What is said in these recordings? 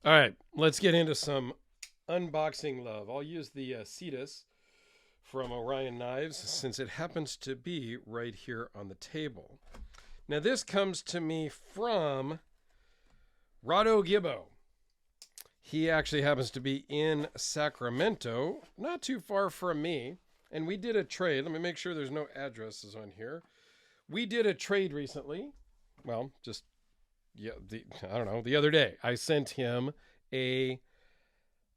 All right, let's get into some unboxing love. I'll use the Cetus from Orion Knives since it happens to be right here on the table. Now, this comes to me from Rado Gibbo. He actually happens to be in Sacramento, not too far from me. And we did a trade. Let me make sure there's no addresses on here. We did a trade recently. Well, just I don't know, the other day. I sent him an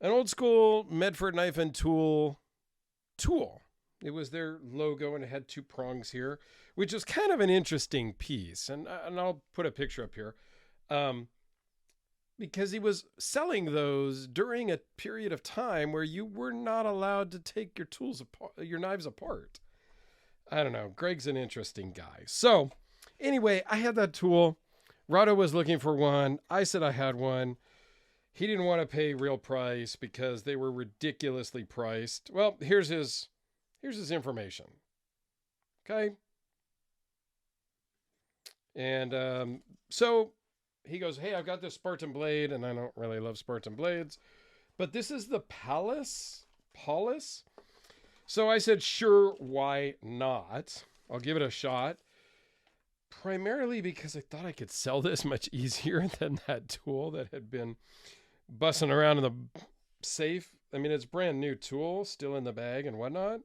old school Medford knife and tool. It was their logo and it had two prongs here, which is kind of an interesting piece. And I'll put a picture up here. Because he was selling those during a period of time where you were not allowed to take your tools apart, your knives apart. I don't know. Greg's an interesting guy. So anyway, I had that tool. Rado was looking for one. I said I had one. He didn't want to pay real price because they were ridiculously priced. Well, here's his information. Okay. And so he goes, hey, I've got this Spartan blade, and I don't really love Spartan blades, but this is the Paulus. So I said, sure, why not? I'll give it a shot. Primarily because I thought I could sell this much easier than that tool that had been bussing around in the safe. I mean, it's brand new tool, still in the bag and whatnot.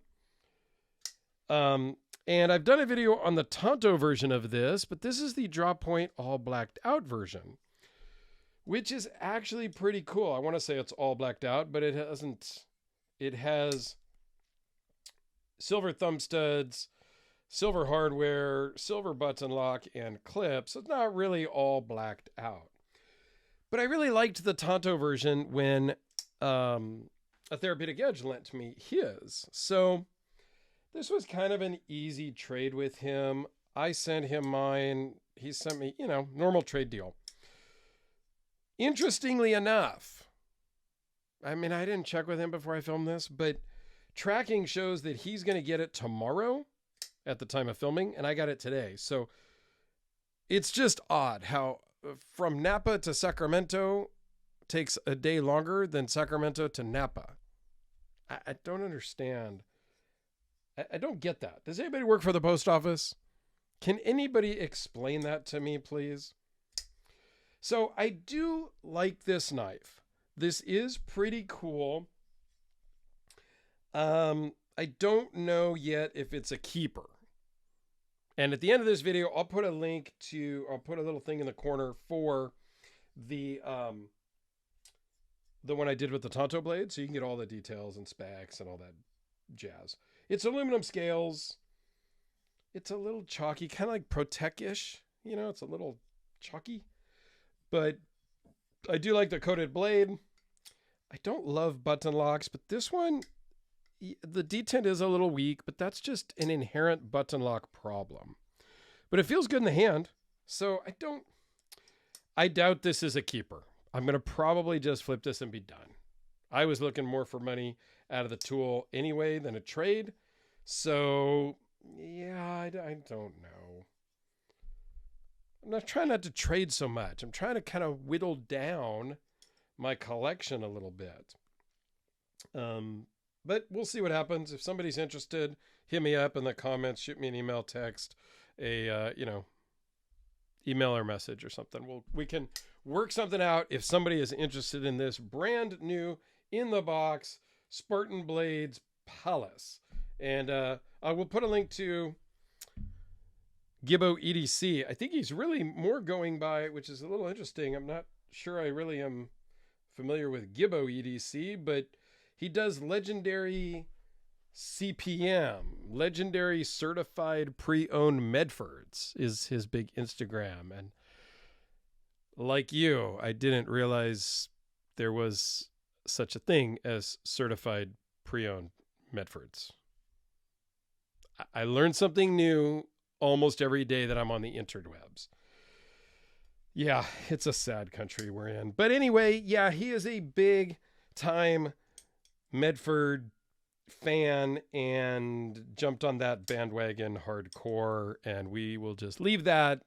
And I've done a video on the Tonto version of this, but this is the Drop Point all blacked out version, which is actually pretty cool. I want to say it's all blacked out, but it hasn't. It has silver thumb studs, silver hardware, silver button lock, and clips. It's not really all blacked out. But I really liked the Tonto version when a Therapeutic Edge lent me his. So this was kind of an easy trade with him. I sent him mine. He sent me, normal trade deal. Interestingly enough, I mean, I didn't check with him before I filmed this, but tracking shows that he's going to get it tomorrow at the time of filming, and I got it today. So it's just odd how from Napa to Sacramento takes a day longer than Sacramento to Napa. I don't understand. I don't get that. Does anybody work for the post office? Can anybody explain that to me, please? So I do like this knife. This is pretty cool. I don't know yet if it's a keeper. And at the end of this video, I'll put a little thing in the corner for the one I did with the Tonto blade, so you can get all the details and specs and all that jazz. It's aluminum scales. It's a little chalky, kind of like Protec-ish. It's a little chalky. But I do like the coated blade. I don't love button locks, but this one, the detent is a little weak, but that's just an inherent button lock problem. But it feels good in the hand, so I doubt this is a keeper. I'm going to probably just flip this and be done. I was looking more for money out of the tool anyway than a trade. So, yeah, I don't know. I'm not trying not to trade so much. I'm trying to kind of whittle down my collection a little bit. But we'll see what happens. If somebody's interested, hit me up in the comments, shoot me an email, text, email or message or something. We can work something out if somebody is interested in this brand new in the box Spartan Blades Paulus. And I will put a link to Gibbo EDC. I think he's really more going by, which is a little interesting. I'm not sure I really am familiar with Gibbo EDC, but he does legendary CPM, legendary certified pre-owned Medfords is his big Instagram. And like you, I didn't realize there was such a thing as certified pre-owned Medfords. I learned something new almost every day that I'm on the interwebs. Yeah, it's a sad country we're in. But anyway, yeah, he is a big time Medford fan and jumped on that bandwagon hardcore, and we will just leave that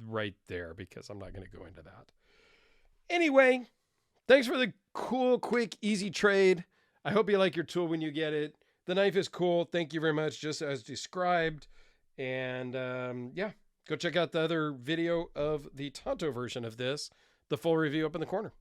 right there because I'm not going to go into that. Anyway, thanks for the cool, quick, easy trade. I hope you like your tool when you get it. The knife is cool. Thank you very much, just as described. And yeah, go check out the other video of the Tonto version of this, the full review up in the corner.